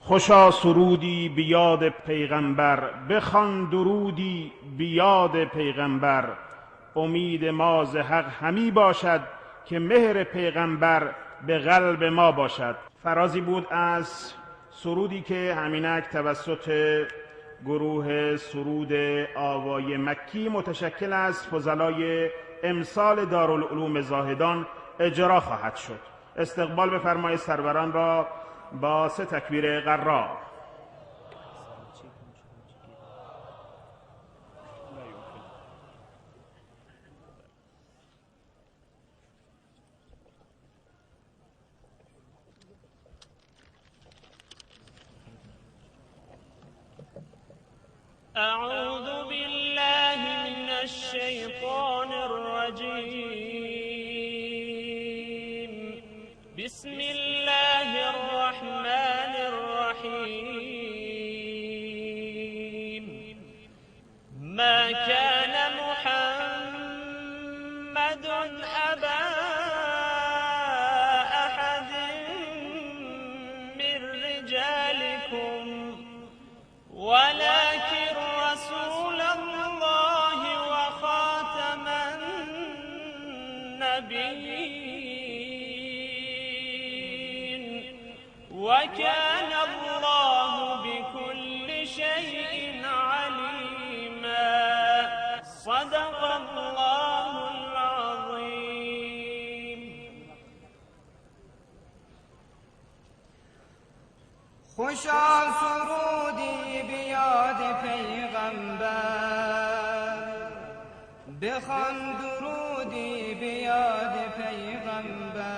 خوشا سرودی بیاد پیغمبر، بخوان درودی بیاد پیغمبر. امید ما ز حق همی باشد، که مهر پیغمبر به قلب ما باشد. فرازی بود از سرودی که همینک توسط گروه سرود آوای مکی متشکل از فضلای امسال دارالعلوم زاهدان اجرا خواهد شد. استقبال بفرمایید سروران را با 3 تکبیر غرا. أعوذ بالله من الشيطان الرجيم. بسم الله الرحمن الرحيم. ما كان محمد أبا أحد من رجالكم ولكن رسول الله وخاتم النبيين وكان الله بكل شيء عليما. صدق الله العظيم. خوشا سرودی بیاد پیغمبر، بخوان درودی بیاد پیغمبر.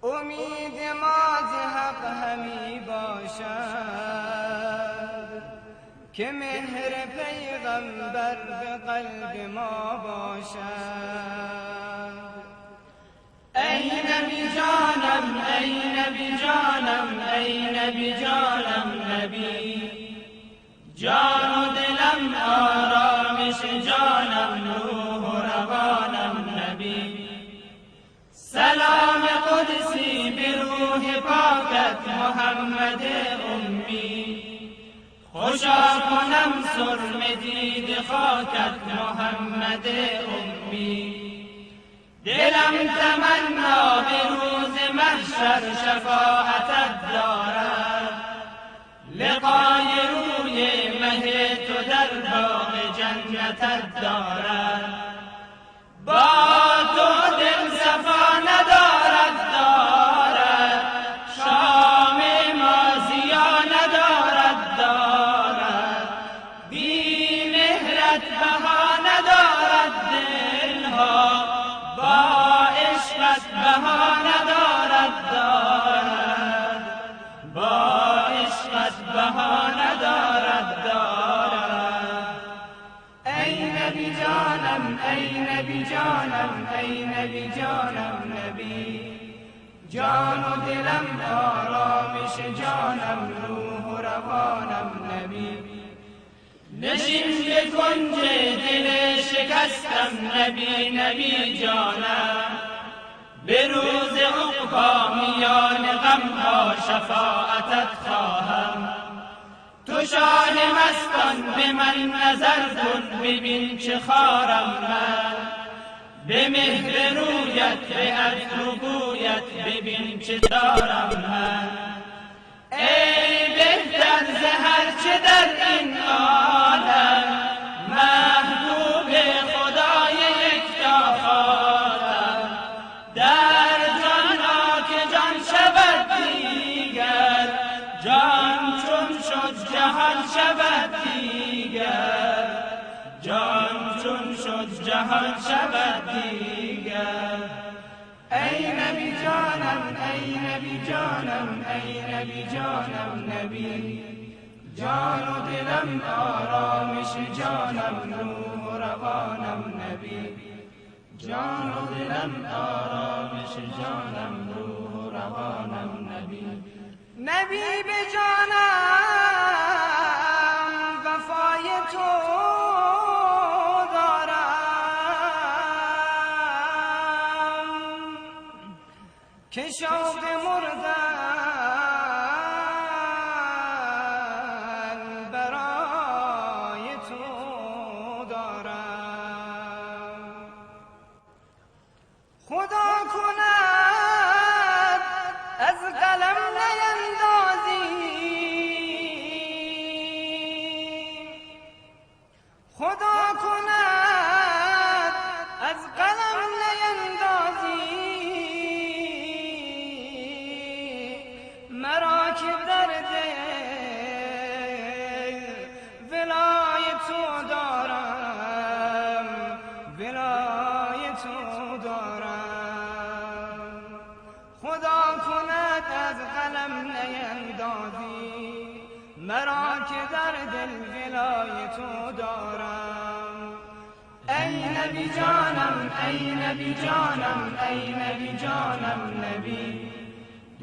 امید ما ز حق همی باشد، که مهر پیغمبر به قلب ما باشد. ای نبی جانم، ای نبی جانم، ای نبی جانم نبی. جان و دلم آرامش جانم، روح و روانم نبی. سلام قدسی به روح پاکت محمد امی. خوشا کنم سرم دید خاکت محمد امی. دلم تمنا به روز محشر شفاعتت دارد، لقای روی مه تو در باغ جنتت دارد. با تو دل صفا ندارد دارد، شام ما ضیا ندارد دارد. بی مهرت بها ندارد دلها، با عشقت بها ندارد دارد. با عشقت بها ندارد دارد. ای نبی جانم، ای نبی جانم، ای نبی جانم نبی. جان و دلم آرامش جانم، روح و روانم نبی. نشین به کنج دل شکستم نبی، نبی جانم. به روز عقبا میان غمها شفاعتت خواهم. تو شاه مستان به من نظر کن، ببین چه خارم من. به مهر رویت، به عطر و بویت، ببین چه دارم من. ای بهتر ز هر چه در این عالم، محبوب خدای یکتا خاتم. در جانا که جان شود دیگر، جان چون شد جهان شود دیگر. جان چون شد جهان شود دیگر. ای نبی جانم، ای نبی جانم، ای نبی جانم نبی. جان و دلم آرامش جانم، روح و روانم نبی. جان و دلم آرامش جانم، روح و روانم نبی. نبی به جانم وفای تو دارم، که شوق مردم مرا که در دل ولای تو دارم. ای نبی جانم، ای نبی جانم، ای نبی جانم نبی،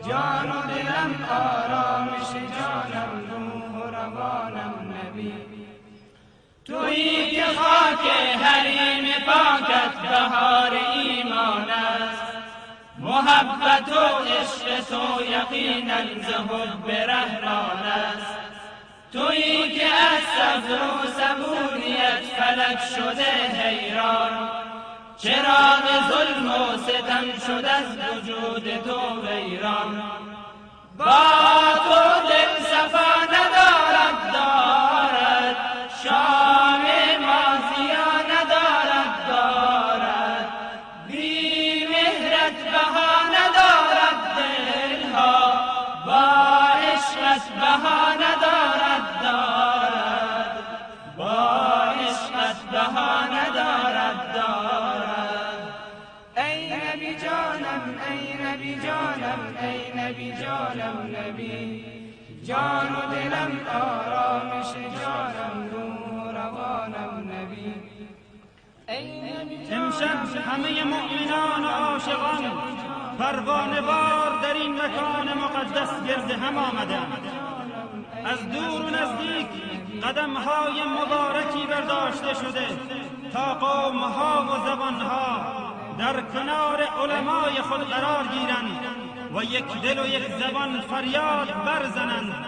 جان و دلم آرامش جانم، روح و روانم نبی. تویی که خاک حریم پاکت بهار ایمان است، محبت و عشق تو یقینا ز حب رحمان است. تویی که از صبر و صبوریت فلک شده حیران، چراغ ظلم و ستم شد از وجود تو ویران. با تو دل صفا ندارد دارد، شام مازیا ندارد دارد، بی مهرت بها ندارد دلها، با عشقت بها ندارد دارد، با عشقت بها ندارد دارد. ای نبی جانم، ای نبی جانم، ای نبی جانم نبی، جان و دلم آرامش جانم، روح و روانم نبی. امشب همه مؤمنان و عاشقان پروانه وار در این مکان مقدس گرد هم آمدند. از دور و نزدیک قدمهای مبارکی برداشته شده تا قومها و زبانها در کنار علمای خود قرار گیرند و یک دل و یک زبان فریاد برزنند.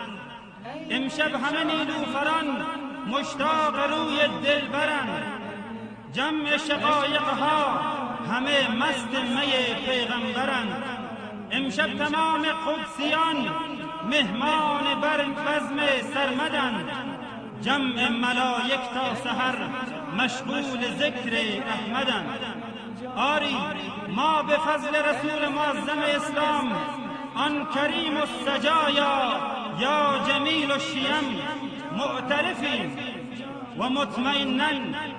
امشب همه نیلوفران مشتاق روی دلبرند، جمع شقایقها همه مست می پیغمبرند. امشب تمام قدسیان مهمان بر بزم سرمدند، جمع ملائک تا سحر مشغول ذکر احمدند. آری ما به فضل رسول معظم اسلام آن کریم السجایا یا جمیل الشیم معترفیم و مطمئناً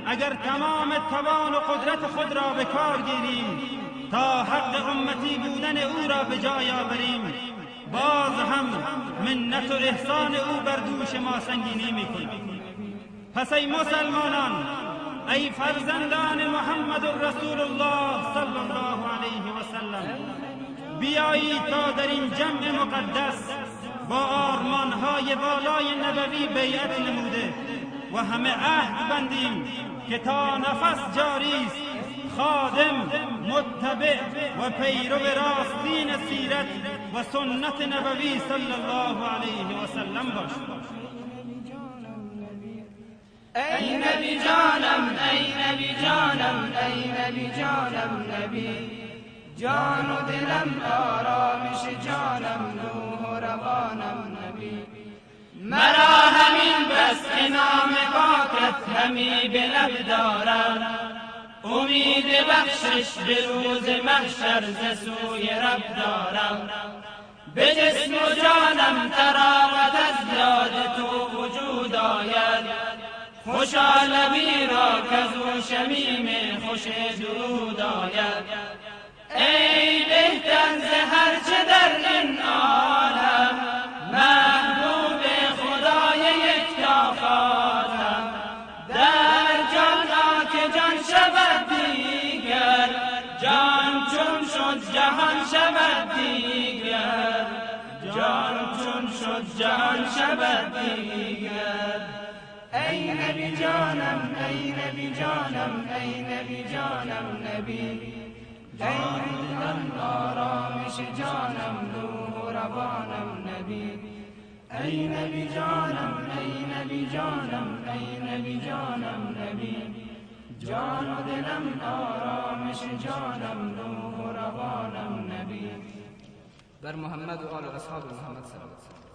اگر تمام توان و قدرت خود را به کار گیریم تا حق امتی بودن او را به جای آوریم، باز هم منت و احسان او بر دوش ما سنگینی می‌کند. پس ای مسلمانان، ای فرزندان محمد رسول الله صلی الله علیه و سلم، بیایید تا در این جمع مقدس با آرمانهای والای نبوی بیعت نموده و همه عهد بندیم که تا نفس جاری است خادم، متبع و پیرو راستین سیرت و سنت نبوی صلی الله علیه و سلم باشد. ای نبی جانم، ای نبی جانم، ای نبی جانم نبی، جان و دلم آرامش جانم، روح و روانم نبی. مرا همین بس که نام پاکت همی به لب دارم، امید بخشش به روز محشر ز سوی رب دارم. به جسم و جانم تراوت از یاد تو وجود آید، خوشا لبی را کزو شمیم خوش درود آید. ای بهتر ز هر چه در این عالم، محبوب خدای یکتا خاتم، در جان که جان شود دیگر، جان چون شد جهان شود دیگر، جان چون شد جهان شود دیگر. ای نبی جانم، ای نبی جانم، ای نبی جانم نبی، جان دلم آرامش جانم، روح و روانم نبی. ای نبی جانم، ای نبی جانم، ای نبی جانم نبی، جان و دلم آرامش جانم، روح و روانم نبی. بر محمد و آل اصحاب محمد صلی الله علیه و سلم.